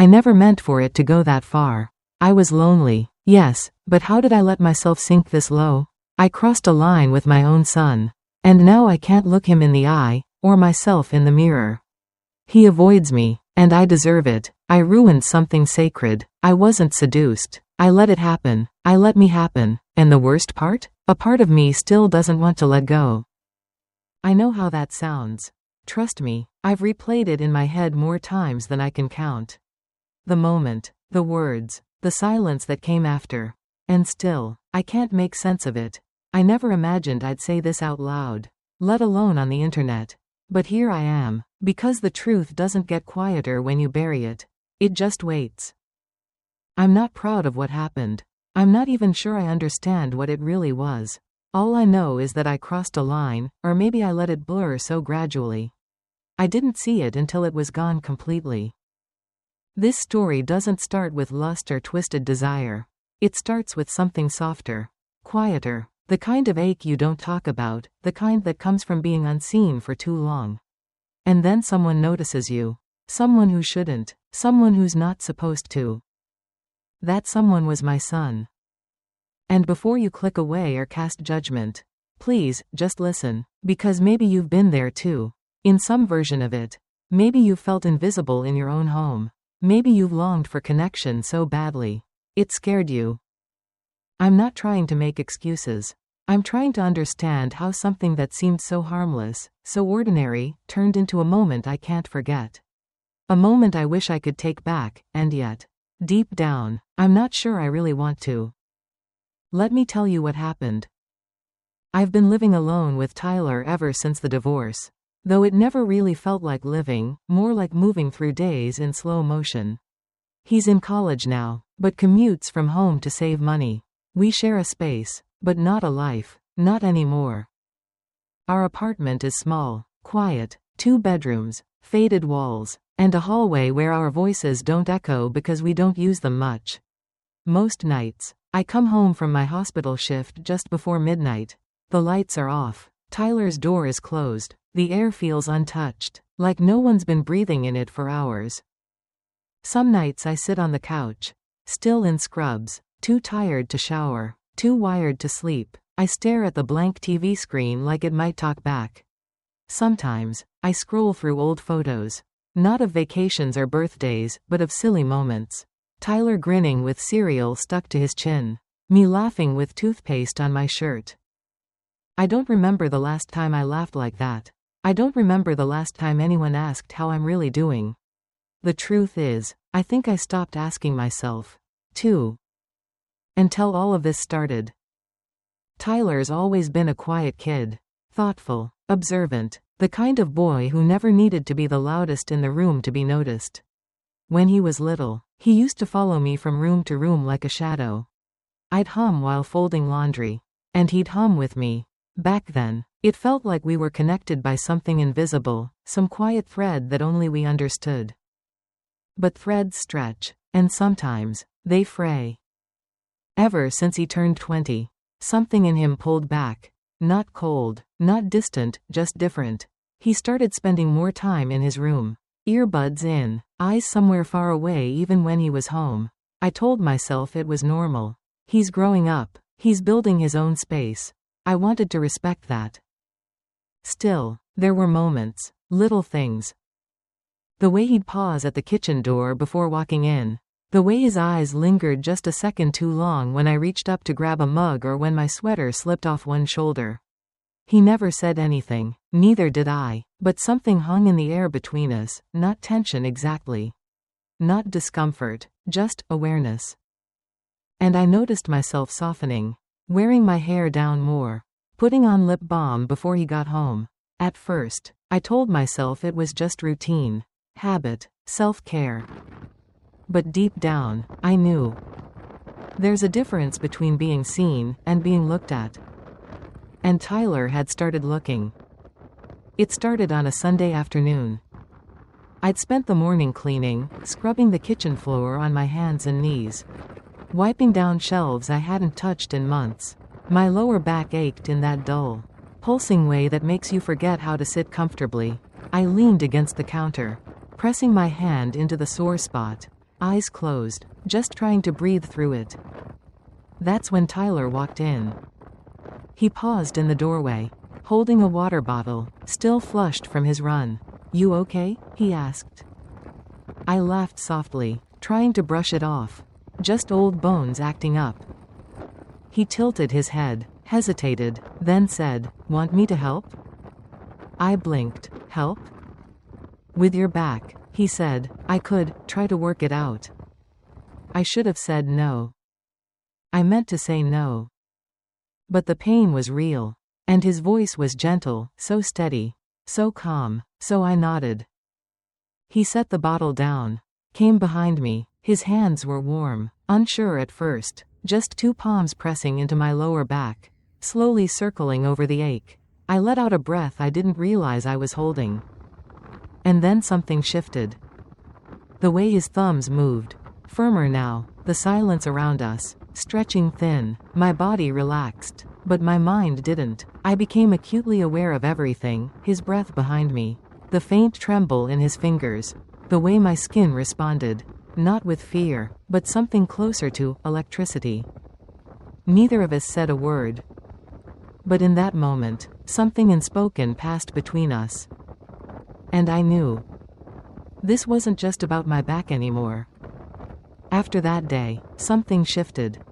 I never meant for it to go that far. I was lonely, yes, but how did I let myself sink this low? I crossed a line with my own son. And now I can't look him in the eye, or myself in the mirror. He avoids me, and I deserve it. I ruined something sacred. I wasn't seduced. I let it happen. I let me happen. And the worst part? A part of me still doesn't want to let go. I know how that sounds. Trust me, I've replayed it in my head more times than I can count. The moment, the words, the silence that came after. And still, I can't make sense of it. I never imagined I'd say this out loud, let alone on the internet. But here I am, because the truth doesn't get quieter when you bury it. It just waits. I'm not proud of what happened. I'm not even sure I understand what it really was. All I know is that I crossed a line, or maybe I let it blur so gradually. I didn't see it until it was gone completely. This story doesn't start with lust or twisted desire. It starts with something softer, quieter. The kind of ache you don't talk about, the kind that comes from being unseen for too long. And then someone notices you. Someone who shouldn't. Someone who's not supposed to. That someone was my son. And before you click away or cast judgment, please, just listen, because maybe you've been there too. In some version of it. Maybe you felt invisible in your own home. Maybe you've longed for connection so badly. It scared you. I'm not trying to make excuses. I'm trying to understand how something that seemed so harmless, so ordinary, turned into a moment I can't forget. A moment I wish I could take back, and yet, deep down, I'm not sure I really want to. Let me tell you what happened. I've been living alone with Tyler ever since the divorce. Though it never really felt like living, more like moving through days in slow motion. He's in college now, but commutes from home to save money. We share a space, but not a life, not anymore. Our apartment is small, quiet, 2 bedrooms, faded walls, and a hallway where our voices don't echo because we don't use them much. Most nights, I come home from my hospital shift just before midnight. The lights are off. Tyler's door is closed. The air feels untouched, like no one's been breathing in it for hours. Some nights I sit on the couch, still in scrubs. Too tired to shower, too wired to sleep. I stare at the blank TV screen like it might talk back. Sometimes, I scroll through old photos. Not of vacations or birthdays, but of silly moments. Tyler grinning with cereal stuck to his chin. Me laughing with toothpaste on my shirt. I don't remember the last time I laughed like that. I don't remember the last time anyone asked how I'm really doing. The truth is, I think I stopped asking myself, too. Until all of this started. Tyler's always been a quiet kid. Thoughtful, observant, the kind of boy who never needed to be the loudest in the room to be noticed. When he was little, he used to follow me from room to room like a shadow. I'd hum while folding laundry, and he'd hum with me. Back then, it felt like we were connected by something invisible, some quiet thread that only we understood. But threads stretch, and sometimes, they fray. Ever since he turned 20, something in him pulled back. Not cold, not distant, just different. He started spending more time in his room. Earbuds in, eyes somewhere far away even when he was home. I told myself it was normal. He's growing up. He's building his own space. I wanted to respect that. Still, there were moments, little things. The way he'd pause at the kitchen door before walking in. The way his eyes lingered just a second too long when I reached up to grab a mug or when my sweater slipped off one shoulder. He never said anything, neither did I, but something hung in the air between us, not tension exactly. Not discomfort, just awareness. And I noticed myself softening, wearing my hair down more, putting on lip balm before he got home. At first, I told myself it was just routine, habit, self-care. But deep down, I knew. There's a difference between being seen and being looked at. And Tyler had started looking. It started on a Sunday afternoon. I'd spent the morning cleaning, scrubbing the kitchen floor on my hands and knees, wiping down shelves I hadn't touched in months. My lower back ached in that dull, pulsing way that makes you forget how to sit comfortably. I leaned against the counter, pressing my hand into the sore spot. eyes closed, just trying to breathe through it. That's when Tyler walked in. He paused in the doorway, holding a water bottle, still flushed from his run. "You okay?" he asked. I laughed softly, trying to brush it off. Just old bones acting up. He tilted his head, hesitated, then said, "Want me to help?" I blinked. "Help?" "With your back," he said. "I could try to work it out." I should have said no. I meant to say no. But the pain was real. And his voice was gentle, so steady, so calm, so I nodded. He set the bottle down, came behind me. His hands were warm, unsure at first, just 2 palms pressing into my lower back, slowly circling over the ache. I let out a breath I didn't realize I was holding. And then something shifted. The way his thumbs moved, firmer now, the silence around us, stretching thin, my body relaxed, but my mind didn't. I became acutely aware of everything, his breath behind me, the faint tremble in his fingers, the way my skin responded, not with fear, but something closer to electricity. Neither of us said a word. But in that moment, something unspoken passed between us. And I knew. This wasn't just about my back anymore. After that day, something shifted.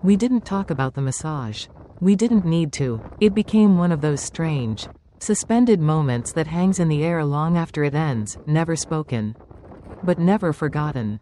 We didn't talk about the massage. We didn't need to. It became one of those strange, suspended moments that hangs in the air long after it ends, never spoken. But never forgotten.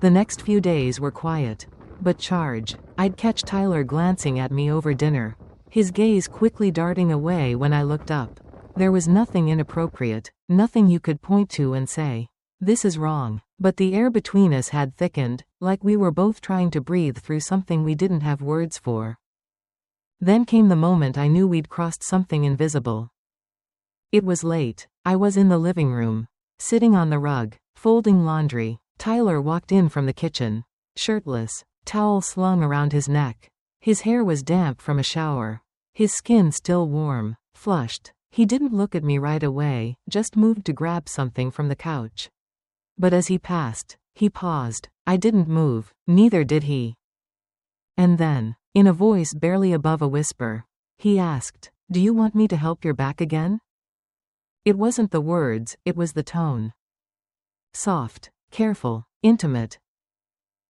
The next few days were quiet, but charged. I'd catch Tyler glancing at me over dinner, his gaze quickly darting away when I looked up. There was nothing inappropriate, nothing you could point to and say, "This is wrong." But the air between us had thickened, like we were both trying to breathe through something we didn't have words for. Then came the moment I knew we'd crossed something invisible. It was late. I was in the living room, sitting on the rug, folding laundry. Tyler walked in from the kitchen, shirtless, towel slung around his neck. His hair was damp from a shower. His skin still warm, flushed. He didn't look at me right away, just moved to grab something from the couch. But as he passed, he paused. I didn't move, neither did he. And then, in a voice barely above a whisper, he asked, "Do you want me to help your back again?" It wasn't the words, it was the tone. Soft, careful, intimate.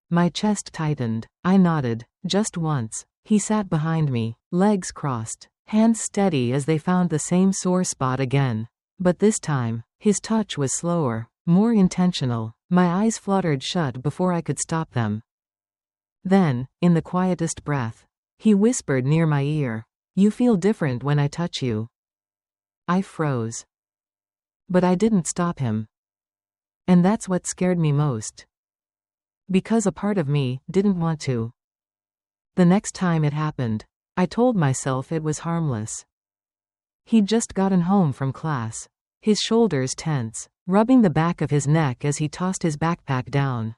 My chest tightened. I nodded, just once. He sat behind me, legs crossed, hands steady as they found the same sore spot again. But this time, his touch was slower, more intentional. My eyes fluttered shut before I could stop them. Then, in the quietest breath, he whispered near my ear, "You feel different when I touch you." I froze. But I didn't stop him. And that's what scared me most. Because a part of me didn't want to. The next time it happened, I told myself it was harmless. He'd just gotten home from class, his shoulders tense, rubbing the back of his neck as he tossed his backpack down.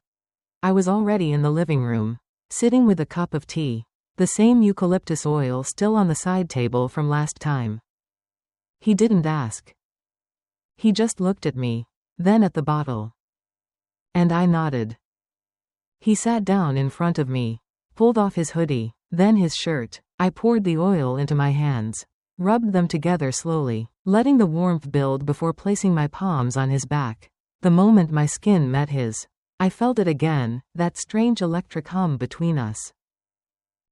I was already in the living room, sitting with a cup of tea, the same eucalyptus oil still on the side table from last time. He didn't ask. He just looked at me, then at the bottle. And I nodded. He sat down in front of me, pulled off his hoodie, then his shirt. I poured the oil into my hands, rubbed them together slowly, letting the warmth build before placing my palms on his back. The moment my skin met his, I felt it again, that strange electric hum between us.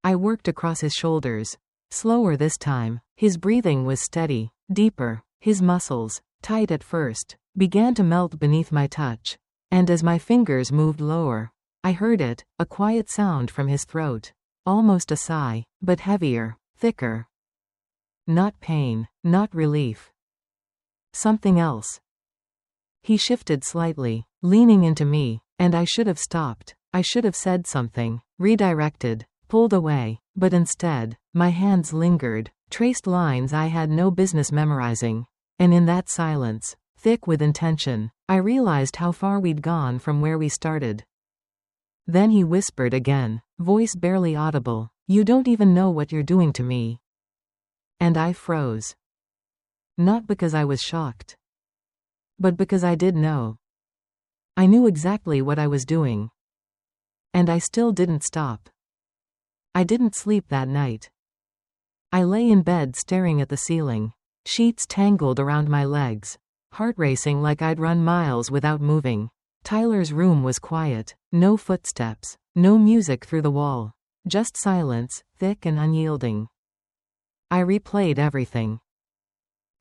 I worked across his shoulders, slower this time. His breathing was steady, deeper. His muscles, tight at first, began to melt beneath my touch. And as my fingers moved lower, I heard it, a quiet sound from his throat. Almost a sigh, but heavier, thicker. Not pain, not relief. Something else. He shifted slightly, leaning into me, and I should have stopped. I should have said something, redirected, pulled away, but instead, my hands lingered, traced lines I had no business memorizing. And in that silence, thick with intention, I realized how far we'd gone from where we started. Then he whispered again, voice barely audible, "You don't even know what you're doing to me." And I froze. Not because I was shocked, but because I did know. I knew exactly what I was doing. And I still didn't stop. I didn't sleep that night. I lay in bed staring at the ceiling. Sheets tangled around my legs. Heart racing like I'd run miles without moving. Tyler's room was quiet. No footsteps. No music through the wall. Just silence, thick and unyielding. I replayed everything.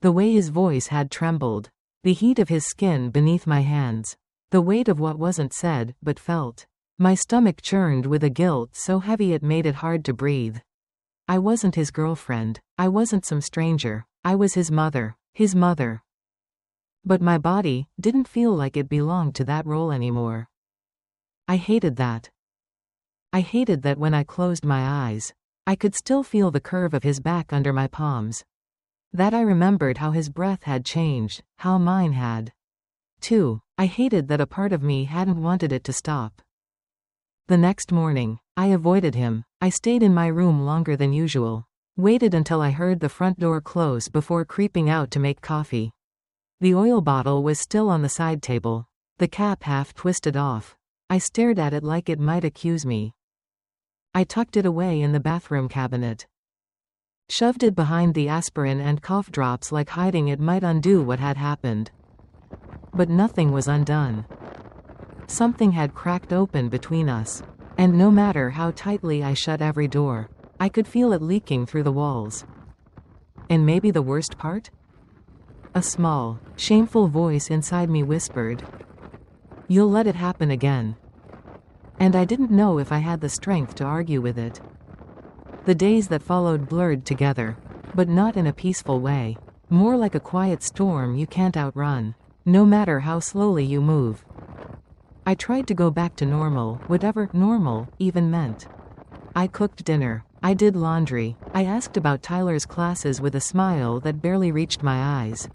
The way his voice had trembled. The heat of his skin beneath my hands. The weight of what wasn't said, but felt. My stomach churned with a guilt so heavy it made it hard to breathe. I wasn't his girlfriend. I wasn't some stranger. I was his mother. His mother. But my body didn't feel like it belonged to that role anymore. I hated that. I hated that when I closed my eyes, I could still feel the curve of his back under my palms. That I remembered how his breath had changed, how mine had. Too, I hated that a part of me hadn't wanted it to stop. The next morning, I avoided him. I stayed in my room longer than usual. Waited until I heard the front door close before creeping out to make coffee. The oil bottle was still on the side table, the cap half twisted off. I stared at it like it might accuse me. I tucked it away in the bathroom cabinet. Shoved it behind the aspirin and cough drops like hiding it might undo what had happened. But nothing was undone. Something had cracked open between us, and no matter how tightly I shut every door, I could feel it leaking through the walls. And maybe the worst part? A small, shameful voice inside me whispered, "You'll let it happen again." And I didn't know if I had the strength to argue with it. The days that followed blurred together, but not in a peaceful way. More like a quiet storm you can't outrun, no matter how slowly you move. I tried to go back to normal, whatever normal even meant. I cooked dinner. I did laundry. I asked about Tyler's classes with a smile that barely reached my eyes.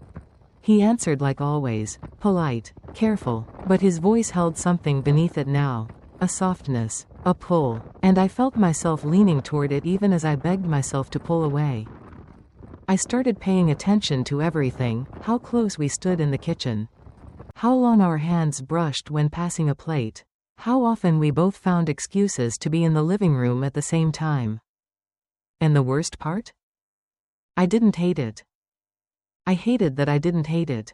He answered like always, polite, careful, but his voice held something beneath it now. A softness, a pull, and I felt myself leaning toward it even as I begged myself to pull away. I started paying attention to everything, how close we stood in the kitchen. How long our hands brushed when passing a plate. How often we both found excuses to be in the living room at the same time. And the worst part? I didn't hate it. I hated that I didn't hate it.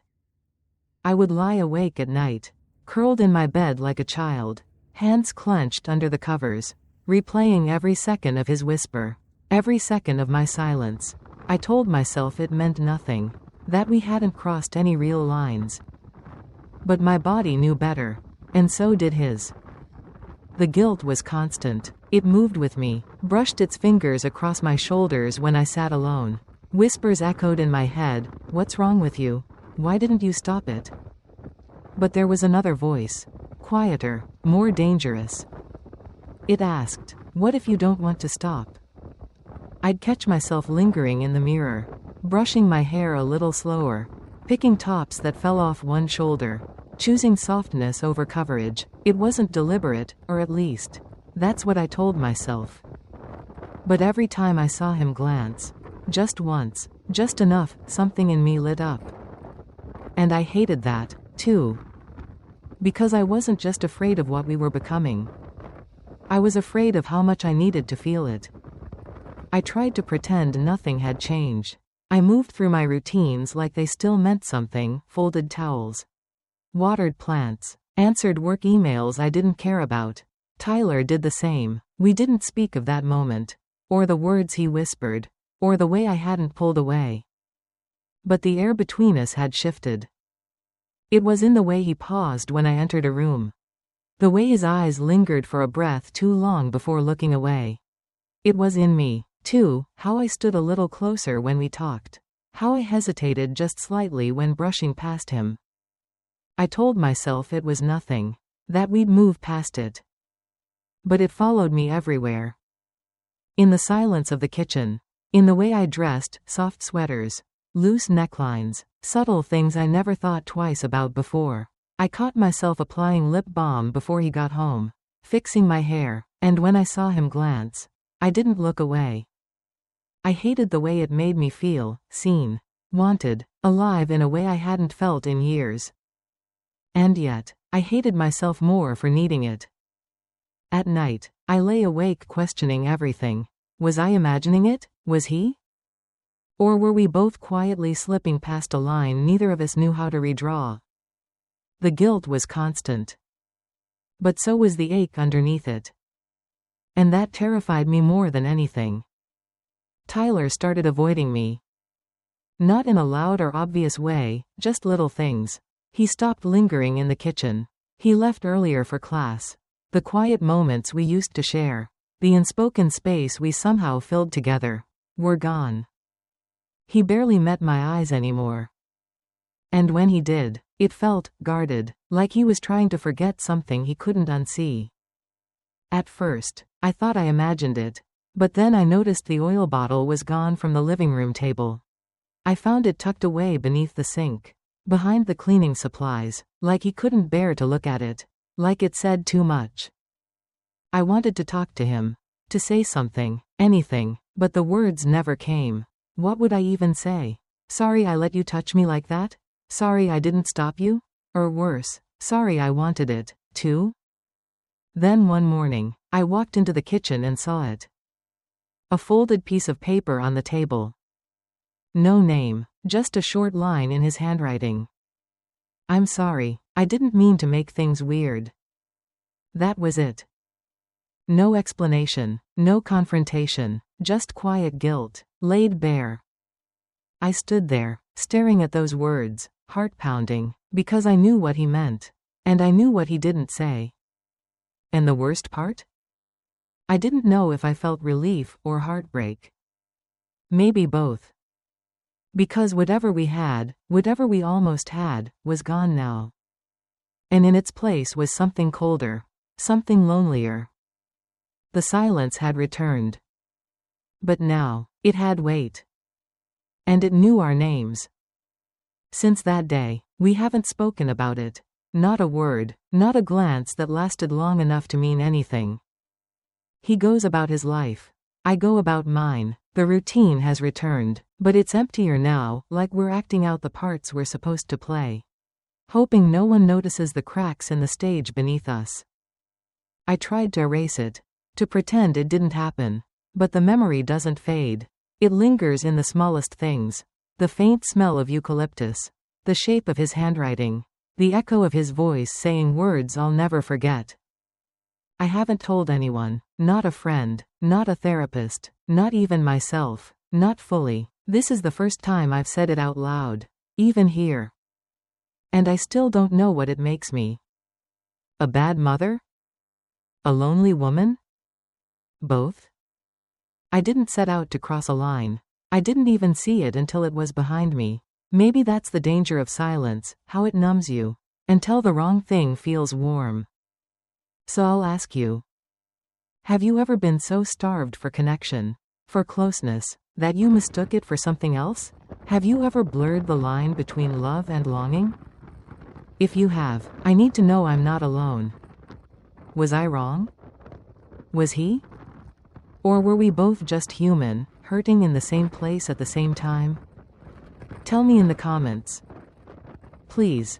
I would lie awake at night, curled in my bed like a child, hands clenched under the covers, replaying every second of his whisper, every second of my silence. I told myself it meant nothing, that we hadn't crossed any real lines. But my body knew better, and so did his. The guilt was constant. It moved with me, brushed its fingers across my shoulders when I sat alone. Whispers echoed in my head, "What's wrong with you? Why didn't you stop it?" But there was another voice, quieter, more dangerous. It asked, "What if you don't want to stop?" I'd catch myself lingering in the mirror, brushing my hair a little slower, picking tops that fell off one shoulder, choosing softness over coverage. It wasn't deliberate, or at least, that's what I told myself. But every time I saw him glance, just once, just enough, something in me lit up. And I hated that, too. Because I wasn't just afraid of what we were becoming. I was afraid of how much I needed to feel it. I tried to pretend nothing had changed. I moved through my routines like they still meant something, folded towels, watered plants, answered work emails I didn't care about. Tyler did the same. We didn't speak of that moment, or the words he whispered, or the way I hadn't pulled away. But the air between us had shifted. It was in the way he paused when I entered a room. The way his eyes lingered for a breath too long before looking away. It was in me, too, how I stood a little closer when we talked. How I hesitated just slightly when brushing past him. I told myself it was nothing, that we'd move past it. But it followed me everywhere. In the silence of the kitchen. In the way I dressed, soft sweaters, loose necklines, subtle things I never thought twice about before. I caught myself applying lip balm before he got home, fixing my hair, and when I saw him glance, I didn't look away. I hated the way it made me feel, seen, wanted, alive in a way I hadn't felt in years. And yet, I hated myself more for needing it. At night, I lay awake questioning everything. Was I imagining it? Was he? Or were we both quietly slipping past a line neither of us knew how to redraw? The guilt was constant. But so was the ache underneath it. And that terrified me more than anything. Tyler started avoiding me. Not in a loud or obvious way, just little things. He stopped lingering in the kitchen. He left earlier for class. The quiet moments we used to share, the unspoken space we somehow filled together, were gone. He barely met my eyes anymore. And when he did, it felt guarded, like he was trying to forget something he couldn't unsee. At first, I thought I imagined it, but then I noticed the oil bottle was gone from the living room table. I found it tucked away beneath the sink, behind the cleaning supplies, like he couldn't bear to look at it, like it said too much. I wanted to talk to him, to say something, anything, but the words never came. What would I even say? Sorry I let you touch me like that? Sorry I didn't stop you? Or worse, sorry I wanted it, too? Then one morning, I walked into the kitchen and saw it. A folded piece of paper on the table. No name, just a short line in his handwriting. I'm sorry, I didn't mean to make things weird. That was it. No explanation, no confrontation, just quiet guilt, laid bare. I stood there, staring at those words, heart pounding, because I knew what he meant. And I knew what he didn't say. And the worst part? I didn't know if I felt relief or heartbreak. Maybe both. Because whatever we had, whatever we almost had, was gone now. And in its place was something colder, something lonelier. The silence had returned. But now, it had weight. And it knew our names. Since that day, we haven't spoken about it. Not a word, not a glance that lasted long enough to mean anything. He goes about his life. I go about mine. The routine has returned, but it's emptier now, like we're acting out the parts we're supposed to play. Hoping no one notices the cracks in the stage beneath us. I tried to erase it, to pretend it didn't happen. But the memory doesn't fade. It lingers in the smallest things. The faint smell of eucalyptus. The shape of his handwriting. The echo of his voice saying words I'll never forget. I haven't told anyone, not a friend, not a therapist, not even myself, not fully. This is the first time I've said it out loud, even here. And I still don't know what it makes me. A bad mother? A lonely woman? Both? I didn't set out to cross a line. I didn't even see it until it was behind me. Maybe that's the danger of silence, how it numbs you, until the wrong thing feels warm. So I'll ask you. Have you ever been so starved for connection, for closeness, that you mistook it for something else? Have you ever blurred the line between love and longing? If you have, I need to know I'm not alone. Was I wrong? Was he? Or were we both just human, hurting in the same place at the same time? Tell me in the comments. Please.